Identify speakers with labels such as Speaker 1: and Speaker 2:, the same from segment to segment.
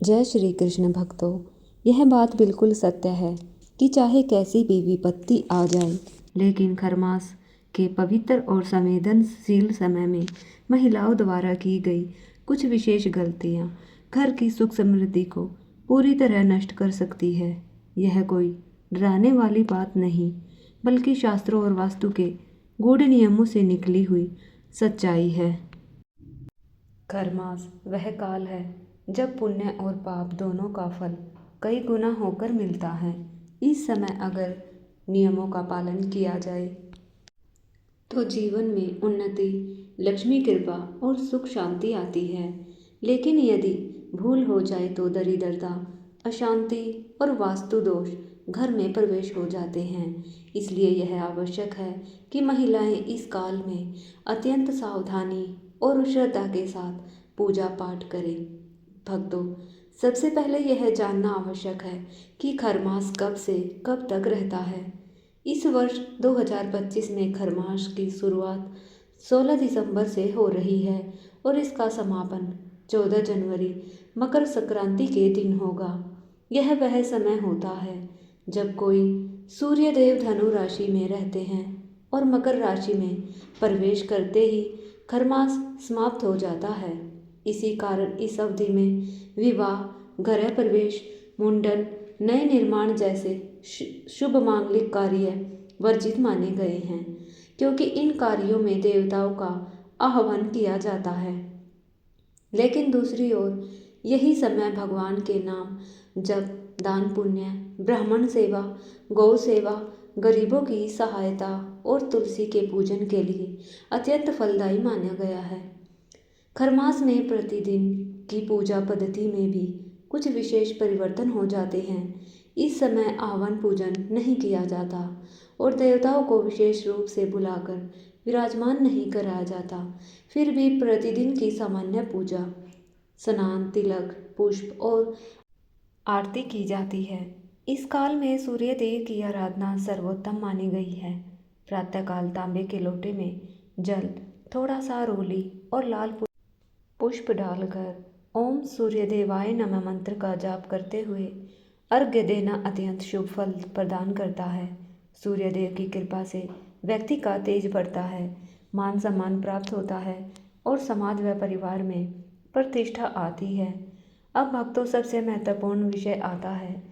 Speaker 1: जय श्री कृष्ण भक्तों। यह बात बिल्कुल सत्य है कि चाहे कैसी भी विपत्ति आ जाए, लेकिन खरमास के पवित्र और संवेदनशील समय में महिलाओं द्वारा की गई कुछ विशेष गलतियां घर की सुख समृद्धि को पूरी तरह नष्ट कर सकती है। यह कोई डराने वाली बात नहीं, बल्कि शास्त्रों और वास्तु के गूढ़ नियमों से निकली हुई सच्चाई है। खरमास वह काल है जब पुण्य और पाप दोनों का फल कई गुना होकर मिलता है। इस समय अगर नियमों का पालन किया जाए तो जीवन में उन्नति, लक्ष्मी कृपा और सुख शांति आती है। लेकिन यदि भूल हो जाए तो दरिद्रता, अशांति और वास्तु दोष घर में प्रवेश हो जाते हैं। इसलिए यह आवश्यक है कि महिलाएं इस काल में अत्यंत सावधानी और श्रद्धा के साथ पूजा पाठ करें। भक्तों, सबसे पहले यह जानना आवश्यक है कि खरमास कब से कब तक रहता है। इस वर्ष 2025 में खरमास की शुरुआत 16 दिसंबर से हो रही है और इसका समापन 14 जनवरी मकर संक्रांति के दिन होगा। यह वह समय होता है जब कोई सूर्य देव धनु राशि में रहते हैं और मकर राशि में प्रवेश करते ही खरमास समाप्त हो जाता है। इसी कारण इस अवधि में विवाह, गृह प्रवेश, मुंडन, नए निर्माण जैसे शुभ मांगलिक कार्य वर्जित माने गए हैं, क्योंकि इन कार्यों में देवताओं का आह्वान किया जाता है। लेकिन दूसरी ओर यही समय भगवान के नाम जप, दान पुण्य, ब्राह्मण सेवा, गौ सेवा, गरीबों की सहायता और तुलसी के पूजन के लिए अत्यंत फलदायी माना गया है। खरमास में प्रतिदिन की पूजा पद्धति में भी कुछ विशेष परिवर्तन हो जाते हैं। इस समय आह्वान पूजन नहीं किया जाता और देवताओं को विशेष रूप से बुलाकर विराजमान नहीं कराया जाता। फिर भी प्रतिदिन की सामान्य पूजा, स्नान, तिलक, पुष्प और आरती की जाती है। इस काल में सूर्य देव की आराधना सर्वोत्तम मानी गई है। प्रातःकाल तांबे के लोटे में जल, थोड़ा सा रोली और लाल पुष्प डालकर ओम सूर्यदेवाय नमः मंत्र का जाप करते हुए अर्घ्य देना अत्यंत शुभ फल प्रदान करता है। सूर्यदेव की कृपा से व्यक्ति का तेज बढ़ता है, मान सम्मान प्राप्त होता है और समाज व परिवार में प्रतिष्ठा आती है। अब भक्तों, सबसे महत्वपूर्ण विषय आता है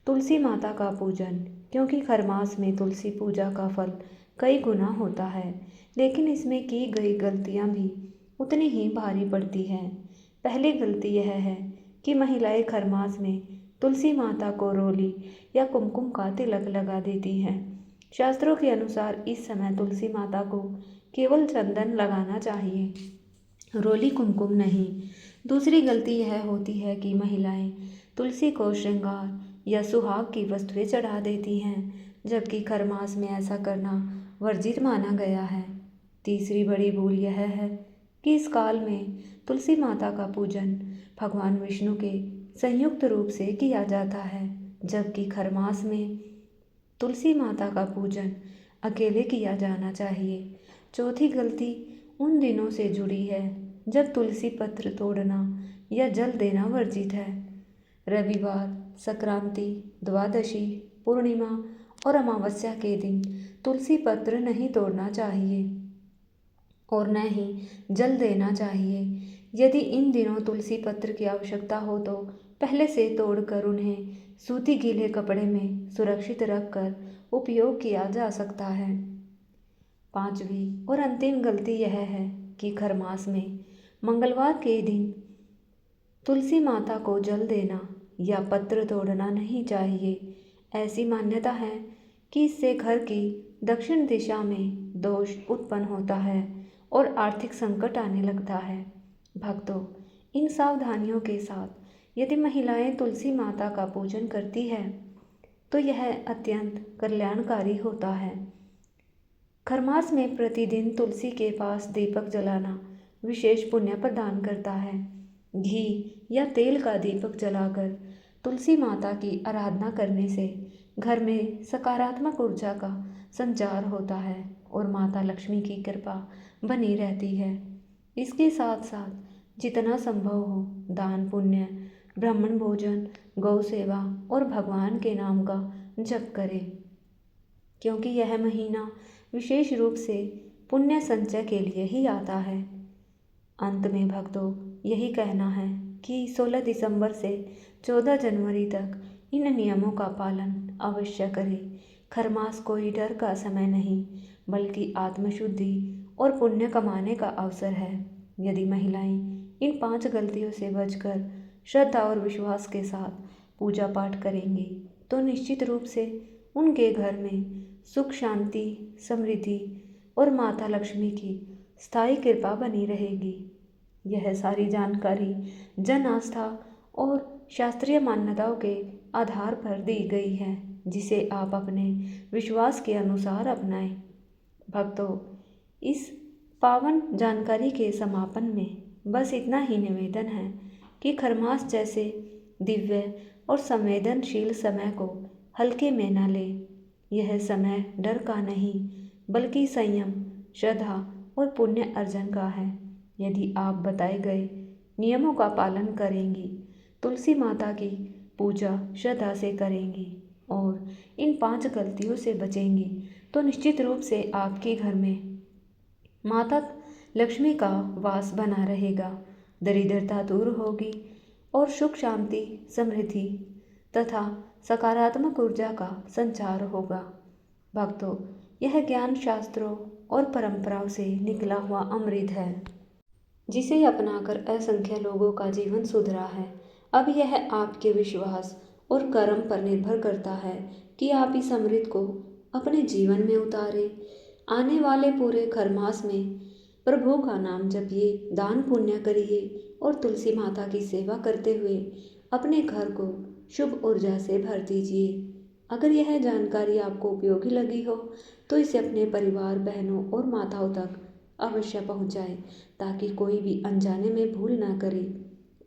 Speaker 1: तुलसी माता का पूजन, क्योंकि खरमास में तुलसी पूजा का फल कई गुना होता है, लेकिन इसमें की गई गलतियां भी उतनी ही भारी पड़ती हैं। पहली गलती यह है कि महिलाएं खरमास में तुलसी माता को रोली या कुमकुम का तिलक लगा देती हैं। शास्त्रों के अनुसार इस समय तुलसी माता को केवल चंदन लगाना चाहिए, रोली कुमकुम नहीं। दूसरी गलती यह होती है कि महिलाएं तुलसी को श्रृंगार या सुहाग की वस्तुएं चढ़ा देती हैं, जबकि खरमास में ऐसा करना वर्जित माना गया है। तीसरी बड़ी भूल यह है कि इस काल में तुलसी माता का पूजन भगवान विष्णु के संयुक्त रूप से किया जाता है, जबकि खरमास में तुलसी माता का पूजन अकेले किया जाना चाहिए। चौथी गलती उन दिनों से जुड़ी है जब तुलसी पत्र तोड़ना या जल देना वर्जित है। रविवार, संक्रांति, द्वादशी, पूर्णिमा और अमावस्या के दिन तुलसी पत्र नहीं तोड़ना चाहिए और न ही जल देना चाहिए। यदि इन दिनों तुलसी पत्र की आवश्यकता हो तो पहले से तोड़कर उन्हें सूती गीले कपड़े में सुरक्षित रखकर उपयोग किया जा सकता है। पांचवी और अंतिम गलती यह है कि खरमास में मंगलवार के दिन तुलसी माता को जल देना या पत्र तोड़ना नहीं चाहिए। ऐसी मान्यता है कि इससे घर की दक्षिण दिशा में दोष उत्पन्न होता है और आर्थिक संकट आने लगता है। भक्तों, इन सावधानियों के साथ यदि महिलाएं तुलसी माता का पूजन करती है तो यह अत्यंत कल्याणकारी होता है। खरमास में प्रतिदिन तुलसी के पास दीपक जलाना विशेष पुण्य प्रदान करता है। घी या तेल का दीपक जलाकर तुलसी माता की आराधना करने से घर में सकारात्मक ऊर्जा का संचार होता है और माता लक्ष्मी की कृपा बनी रहती है। इसके साथ साथ जितना संभव हो दान पुण्य, ब्राह्मण भोजन, गौ सेवा और भगवान के नाम का जप करें, क्योंकि यह महीना विशेष रूप से पुण्य संचय के लिए ही आता है। अंत में भक्तों, यही कहना है कि 16 दिसंबर से 14 जनवरी तक इन नियमों का पालन अवश्य करें। खरमास कोई डर का समय नहीं, बल्कि आत्मशुद्धि और पुण्य कमाने का अवसर है। यदि महिलाएं इन 5 गलतियों से बचकर श्रद्धा और विश्वास के साथ पूजा पाठ करेंगी, तो निश्चित रूप से उनके घर में सुख, शांति, समृद्धि और माता लक्ष्मी की स्थायी कृपा बनी रहेगी। यह सारी जानकारी जन आस्था और शास्त्रीय मान्यताओं के आधार पर दी गई है, जिसे आप अपने विश्वास के अनुसार अपनाएं। भक्तों, इस पावन जानकारी के समापन में बस इतना ही निवेदन है कि खरमास जैसे दिव्य और संवेदनशील समय को हल्के में न लें। यह समय डर का नहीं, बल्कि संयम, श्रद्धा और पुण्य अर्जन का है। यदि आप बताए गए नियमों का पालन करेंगी, तुलसी माता की पूजा श्रद्धा से करेंगी और इन 5 गलतियों से बचेंगी, तो निश्चित रूप से आपके घर में माता लक्ष्मी का वास बना रहेगा, दरिद्रता दूर होगी और सुख, शांति, समृद्धि तथा सकारात्मक ऊर्जा का संचार होगा। भक्तों, यह ज्ञान शास्त्रों और परंपराओं से निकला हुआ अमृत है, जिसे अपनाकर असंख्य लोगों का जीवन सुधरा है। अब यह आपके विश्वास और कर्म पर निर्भर करता है कि आप इस अमृत को अपने जीवन में उतारें। आने वाले पूरे खरमास में प्रभु का नाम जपिए, दान पुण्य करिए और तुलसी माता की सेवा करते हुए अपने घर को शुभ ऊर्जा से भर दीजिए। अगर यह जानकारी आपको उपयोगी लगी हो, तो इसे अपने परिवार, बहनों और माताओं तक अवश्य पहुंचाएं, ताकि कोई भी अनजाने में भूल ना करे।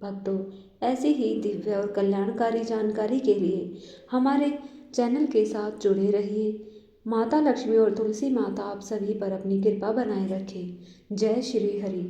Speaker 1: भक्तों, ऐसी ही दिव्य और कल्याणकारी जानकारी के लिए हमारे चैनल के साथ जुड़े रहिए। माता लक्ष्मी और तुलसी माता आप सभी पर अपनी कृपा बनाए रखें। जय श्री हरि।